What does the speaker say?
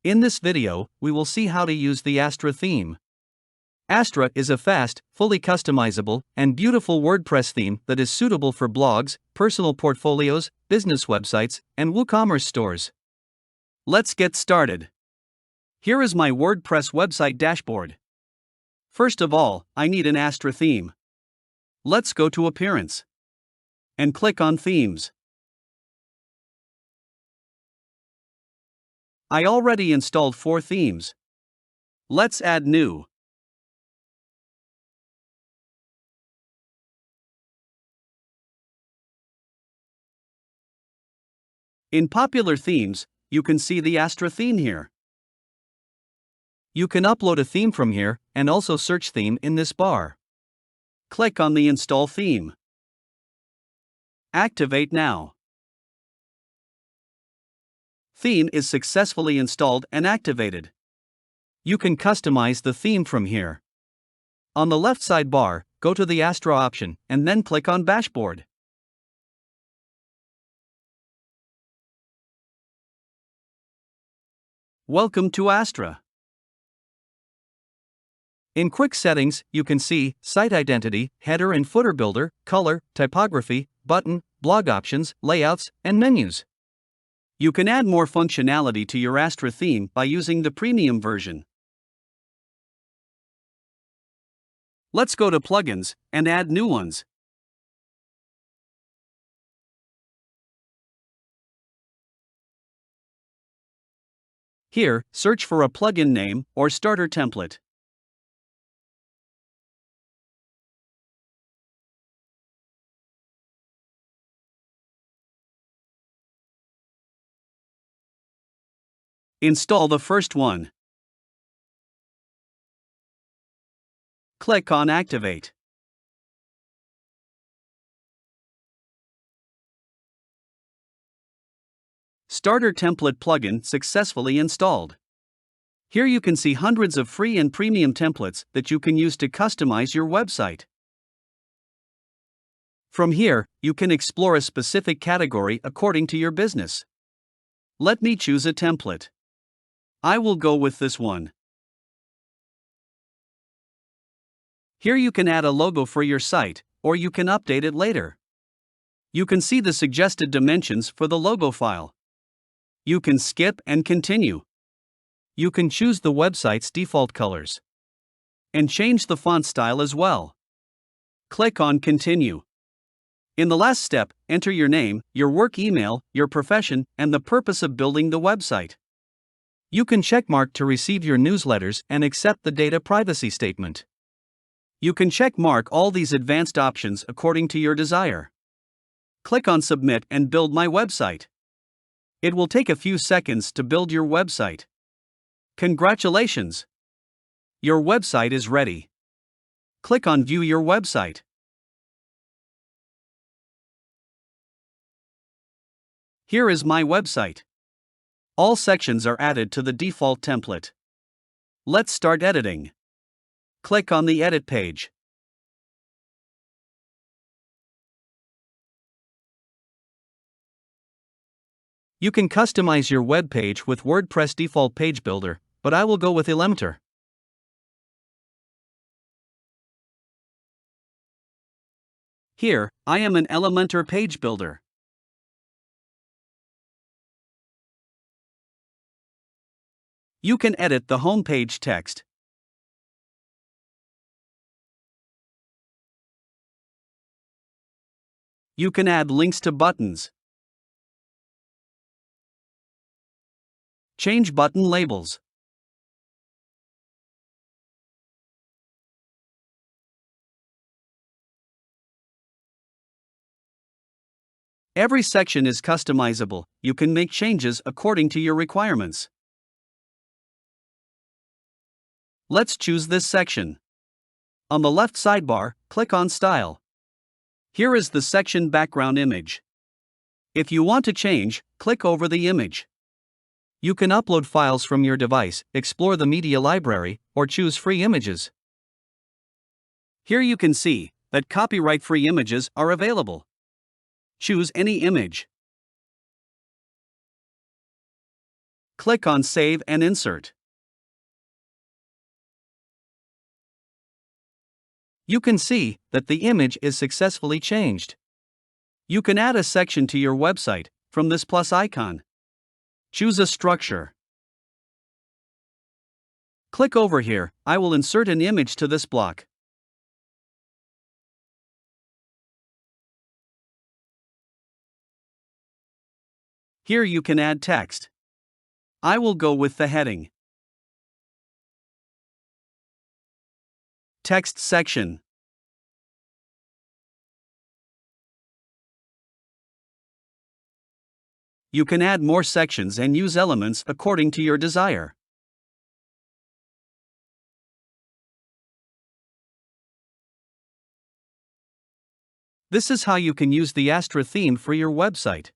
In this video, we will see how to use the Astra theme. Astra is a fast, fully customizable, and beautiful WordPress theme that is suitable for blogs, personal portfolios, business websites, and WooCommerce stores. Let's get started. Here is my WordPress website dashboard. First of all, I need an Astra theme. Let's go to Appearance and click on Themes. I already installed 4 themes. Let's add new. In popular themes, you can see the Astra theme here. You can upload a theme from here and also search theme in this bar. Click on the Install theme. Activate now. Theme is successfully installed and activated. You can customize the theme from here. On the left sidebar, go to the Astra option and then click on Dashboard. Welcome to Astra. In Quick Settings, you can see Site Identity, Header and Footer Builder, Color, Typography, Button, Blog Options, Layouts, and Menus. You can add more functionality to your Astra theme by using the premium version. Let's go to Plugins and add new ones. Here, search for a plugin name or starter template. Install the first one. Click on Activate. Starter Template plugin successfully installed. Here you can see hundreds of free and premium templates that you can use to customize your website. From here, you can explore a specific category according to your business. Let me choose a template. I will go with this one. Here you can add a logo for your site, or you can update it later. You can see the suggested dimensions for the logo file. You can skip and continue. You can choose the website's default colors and change the font style as well. Click on Continue. In the last step, enter your name, your work email, your profession, and the purpose of building the website. You can checkmark to receive your newsletters and accept the data privacy statement. You can checkmark all these advanced options according to your desire. Click on Submit and build my website. It will take a few seconds to build your website. Congratulations! Your website is ready. Click on View your website. Here is my website. All sections are added to the default template. Let's start editing. Click on the Edit page. You can customize your web page with WordPress default page builder, but I will go with Elementor. Here, I am an Elementor page builder. You can edit the home page text. You can add links to buttons. Change button labels. Every section is customizable. You can make changes according to your requirements. Let's choose this section. On the left sidebar, click on Style. Here is the section background image. If you want to change, click over the image. You can upload files from your device, explore the media library, or choose free images. Here you can see that copyright-free images are available. Choose any image. Click on Save and Insert. You can see that the image is successfully changed. You can add a section to your website from this plus icon. Choose a structure. Click over here. I will insert an image to this block. Here you can add text. I will go with the heading. Text section. You can add more sections and use elements according to your desire. This is how you can use the Astra theme for your website.